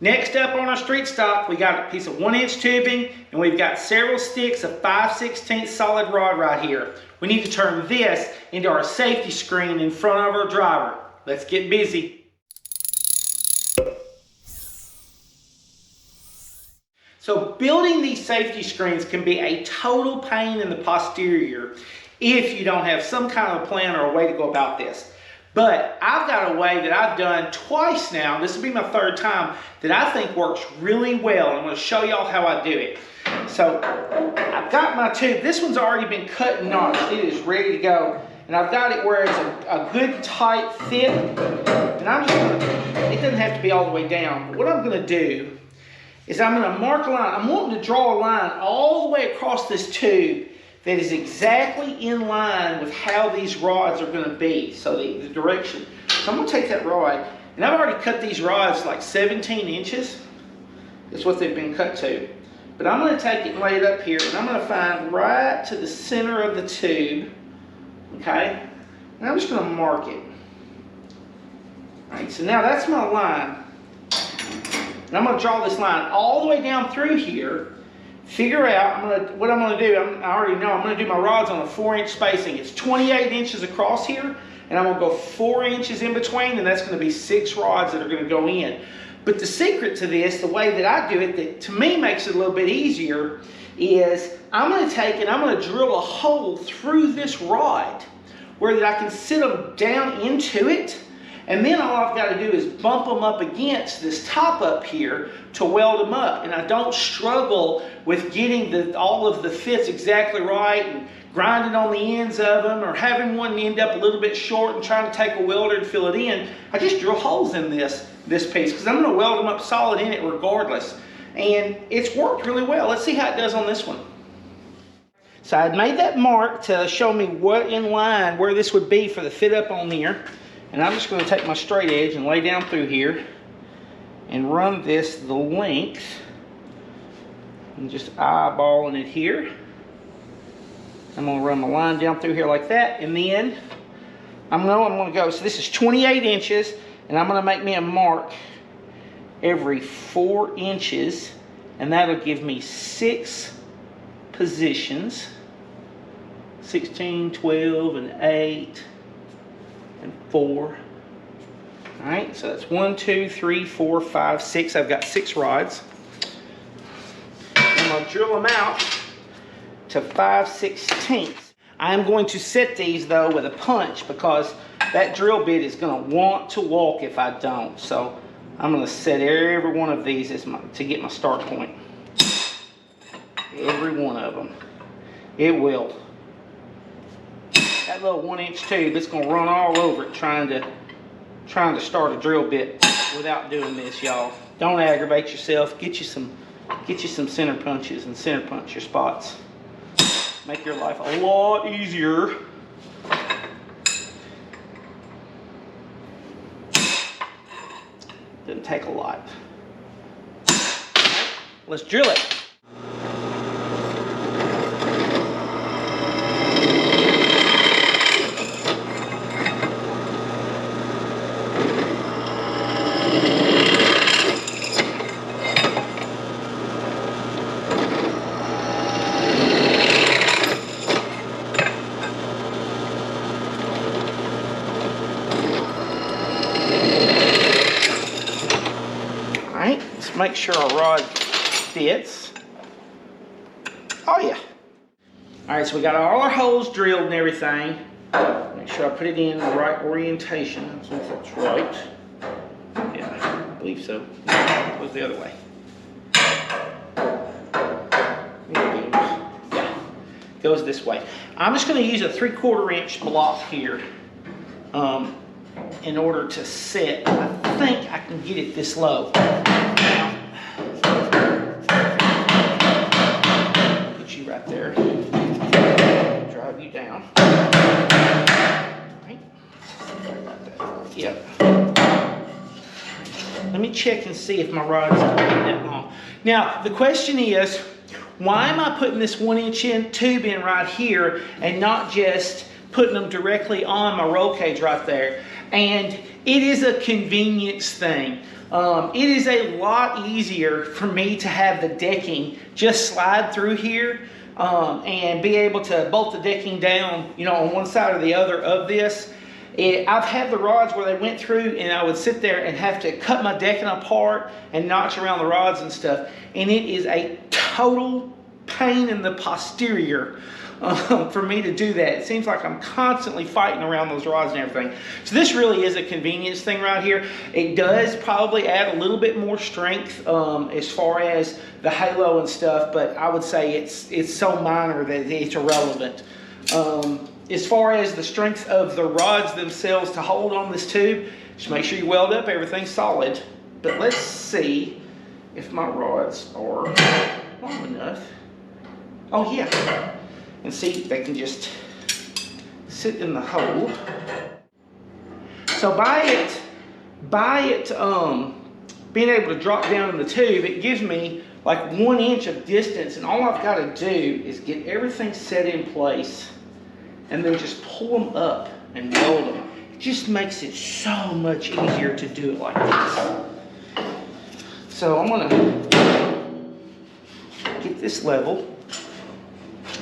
Next up on our street stock, we got a piece of 1-inch tubing, and we've got several sticks of 5/16 solid rod right here. We need to turn this into our safety screen in front of our driver. Let's get busy. So building these safety screens can be a total pain in the posterior if you don't have some kind of plan or a way to go about this. But I've got a way that I've done twice now, this will be my 3rd time, that I think works really well. I'm going to show y'all how I do it. So I've got my tube. This one's already been cut and notched. It is ready to go. And I've got it where it's a good tight fit. And I'm just going to, it doesn't have to be all the way down. But what I'm going to do is I'm going to mark a line. I'm wanting to draw a line all the way across this tube that is exactly in line with how these rods are going to be, so the direction. So I'm going to take that rod, and I've already cut these rods like 17 inches. That's what they've been cut to. But I'm going to take it and lay it up here, and I'm going to find right to the center of the tube, okay? And I'm just going to mark it. All right, so now that's my line. And I'm going to draw this line all the way down through here. Figure out what I'm going to do. I already know I'm going to do my rods on a 4-inch spacing. It's 28 inches across here, and I'm going to go 4 inches in between, and that's going to be 6 rods that are going to go in. But the secret to this, the way that I do it, that to me makes it a little bit easier, is I'm going to take and I'm going to drill a hole through this rod where that I can sit them down into it. And then all I've got to do is bump them up against this top up here to weld them up. And I don't struggle with getting all of the fits exactly right and grinding on the ends of them or having one end up a little bit short and trying to take a welder and fill it in. I just drill holes in this piece because I'm going to weld them up solid in it regardless. And it's worked really well. Let's see how it does on this one. So I made that mark to show me what in line where this would be for the fit up on there. And I'm just going to take my straight edge and lay down through here and run this the length. And just eyeballing it here. I'm going to run my line down through here like that. And then I'm going to go, so this is 28 inches. And I'm going to make me a mark every 4 inches. And that'll give me 6 positions. 16, 12, and 8. And 4. All right, so that's 1, 2, 3, 4, 5, 6. I've got 6 rods. I'm going to drill them out to 5/16. I'm going to set these though with a punch because that drill bit is going to want to walk if I don't. So I'm going to set every one of these as to get my start point. Every one of them. It will. That little 1-inch tube, it's going to run all over it trying to start a drill bit without doing this, y'all. Don't aggravate yourself. Get you some center punches and center punch your spots. Make your life a lot easier. Doesn't take a lot. Let's drill it. Make sure our rod fits. Oh yeah. All right, so we got all our holes drilled and everything. Make sure I put it in the right orientation. I think that's right. Yeah, I believe so. No, it goes the other way. Yeah, goes this way. I'm just going to use a 3/4 inch block here in order to set. I think I can get it this low. Right there, drive you down. Right. Yep. Let me check and see if my rod's that long. Now the question is, why am I putting this 1-inch tube in right here and not just putting them directly on my roll cage right there? And it is a convenience thing. It is a lot easier for me to have the decking just slide through here and be able to bolt the decking down, you know, on one side or the other of this. I've had the rods where they went through and I would sit there and have to cut my decking apart and notch around the rods and stuff. And it is a total pain in the posterior for me to do that. It seems like I'm constantly fighting around those rods and everything. So this really is a convenience thing right here. It does probably add a little bit more strength as far as the halo and stuff, but I would say it's so minor that it's irrelevant. As far as the strength of the rods themselves to hold on this tube, just make sure you weld up everything solid. But let's see if my rods are long enough. Oh yeah. And see, they can just sit in the hole. So by it being able to drop down in the tube, it gives me like 1 inch of distance, and all I've got to do is get everything set in place and then just pull them up and weld them. It just makes it so much easier to do it like this. So I'm gonna get this level.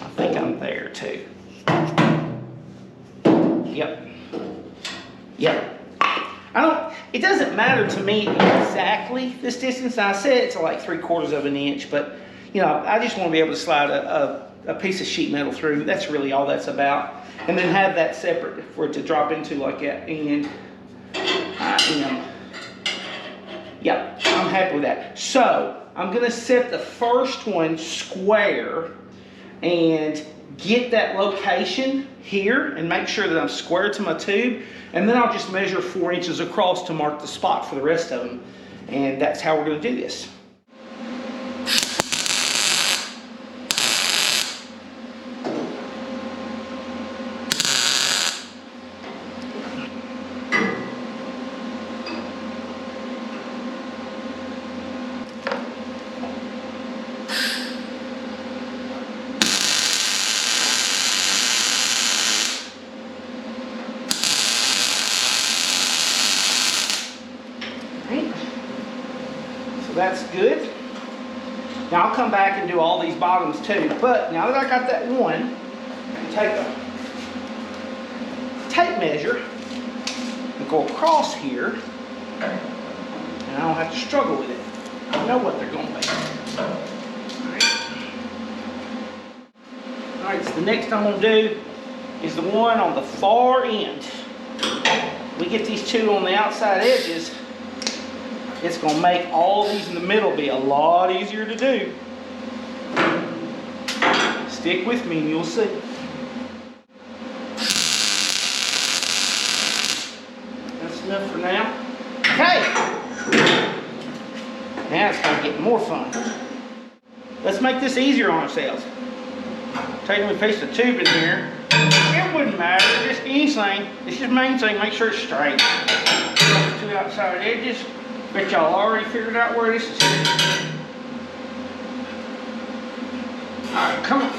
I think I'm there too. Yep. It doesn't matter to me exactly this distance. I said it's like 3/4 of an inch, but you know, I just want to be able to slide a piece of sheet metal through. That's really all that's about. And then have that separate for it to drop into like that. And yep, I'm happy with that. So I'm gonna set the first one square and get that location here and make sure that I'm square to my tube, and then I'll just measure 4 inches across to mark the spot for the rest of them, and that's how we're going to do this. So that's good. Now I'll come back and do all these bottoms too, but now that I got that one, I take a tape measure and go across here, and I don't have to struggle with it. I know what they're going to be. All right, so the next I'm going to do is the one on the far end. We get these two on the outside edges, it's going to make all these in the middle be a lot easier to do. Stick with me and you'll see. That's enough for now. Okay. Now it's going to get more fun. Let's make this easier on ourselves. Taking a piece of tube in here. It wouldn't matter, just anything. It's just main thing, make sure it's straight. The two outside edges. Bet y'all already figured out where this is. Alright, come on.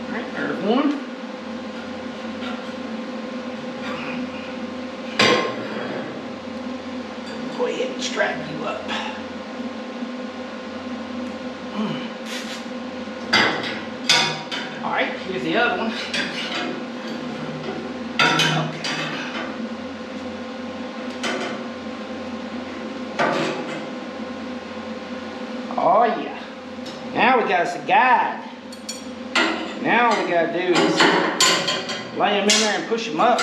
Alright, there's one. Go ahead and strap you up. Alright, here's the other one. Okay. Oh yeah. Now we got us a guide. Now all we gotta do is lay them in there and push them up.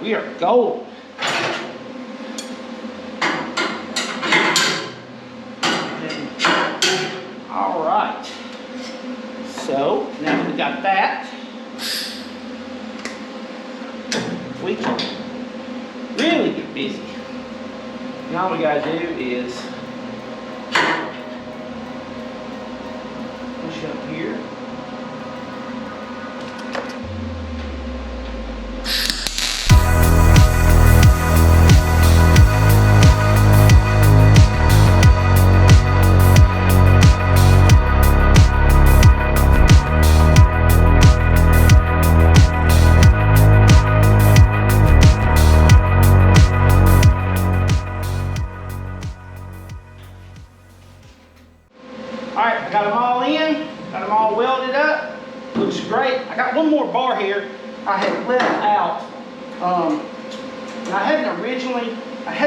We are golden. All right. So now that we got that, we can really get busy. Now all we gotta do is push up here. looks great. I got one more bar here I had left out. And I had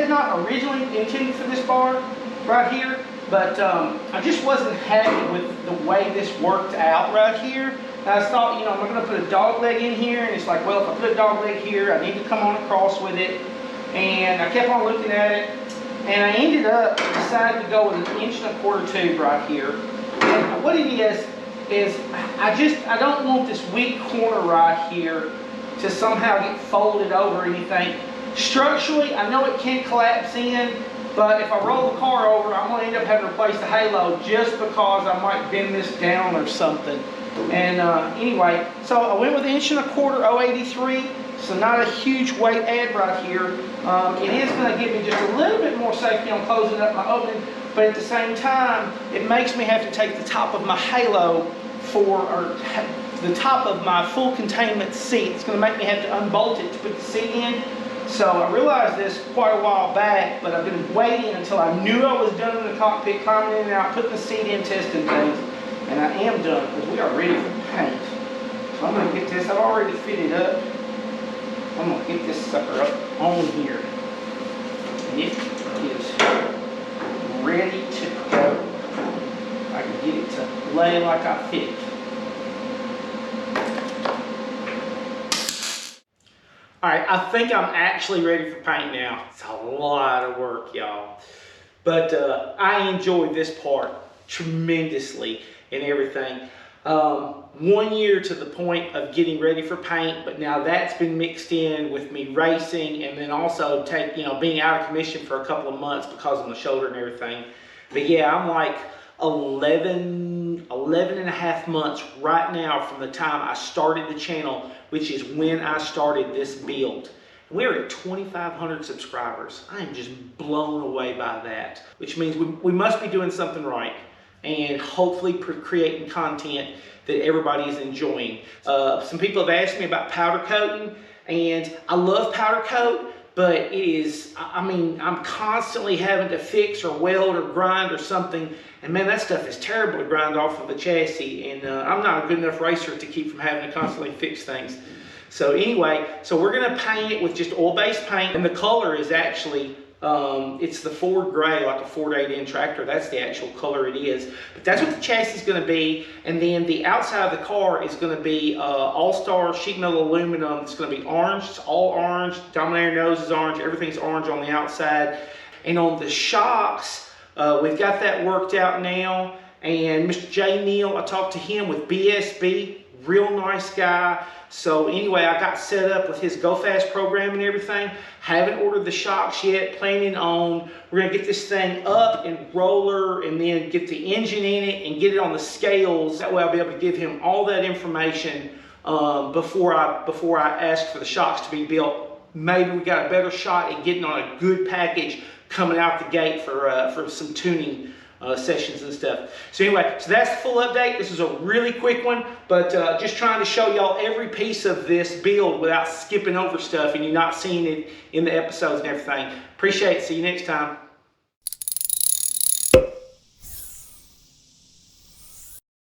not originally intended for this bar right here, but I just wasn't happy with the way this worked out right here. And I thought, you know, I'm going to put a dog leg in here, and it's like, well, if I put a dog leg here, I need to come on across with it. And I kept on looking at it, and I ended up deciding to go with an 1¼ inch tube right here. And what it is I don't want this weak corner right here to somehow get folded over or anything. Structurally, I know it can't collapse in, but if I roll the car over, I'm going to end up having to replace the halo just because I might bend this down or something. And anyway, so I went with 1¼ inch 083, so not a huge weight add right here. It is going to give me just a little bit more safety on closing up my opening, but at the same time, it makes me have to take the top of my halo or the top of my full containment seat. It's going to make me have to unbolt it to put the seat in. So I realized this quite a while back, but I've been waiting until I knew I was done in the cockpit, climbing in and out, putting the seat in, testing things. And I am done because we are ready for paint. So I'm going to get this, I've already fitted up. I'm going to get this sucker up on here. And it is ready to go. I can get it to lay like I fit it. Alright, I think I'm actually ready for paint now. It's a lot of work, y'all. But I enjoyed this part tremendously and everything. 1 year to the point of getting ready for paint, but now that's been mixed in with me racing and then also being out of commission for a couple of months because of my shoulder and everything. But yeah, I'm like 11 and a half months right now from the time I started the channel, which is when I started this build. We're at 2,500 subscribers. I am just blown away by that, which means we must be doing something right and hopefully creating content that everybody is enjoying. Some people have asked me about powder coating, and I love powder coat, but it is, I mean, I'm constantly having to fix or weld or grind or something, and man, that stuff is terrible to grind off of a chassis, and I'm not a good enough racer to keep from having to constantly fix things. So anyway, so we're gonna paint it with just oil-based paint, and the color is actually, it's the Ford gray, like a Ford 8N tractor. That's the actual color it is. But that's what the chassis is going to be. And then the outside of the car is going to be all-star sheet metal aluminum. It's going to be orange. It's all orange. Dominator nose is orange. Everything's orange on the outside. And on the shocks, we've got that worked out now. And Mr. J. Neal, I talked to him with BSB. Real nice guy. So anyway, I got set up with his Go Fast program and everything. Haven't ordered the shocks yet, planning on, we're gonna get this thing up and roller and then get the engine in it and get it on the scales. That way I'll be able to give him all that information before I ask for the shocks to be built. Maybe we got a better shot at getting on a good package coming out the gate for some tuning sessions and stuff. So anyway, so that's the full update. This is a really quick one, but just trying to show y'all every piece of this build without skipping over stuff and you not seeing it in the episodes and everything. Appreciate it. See you next time.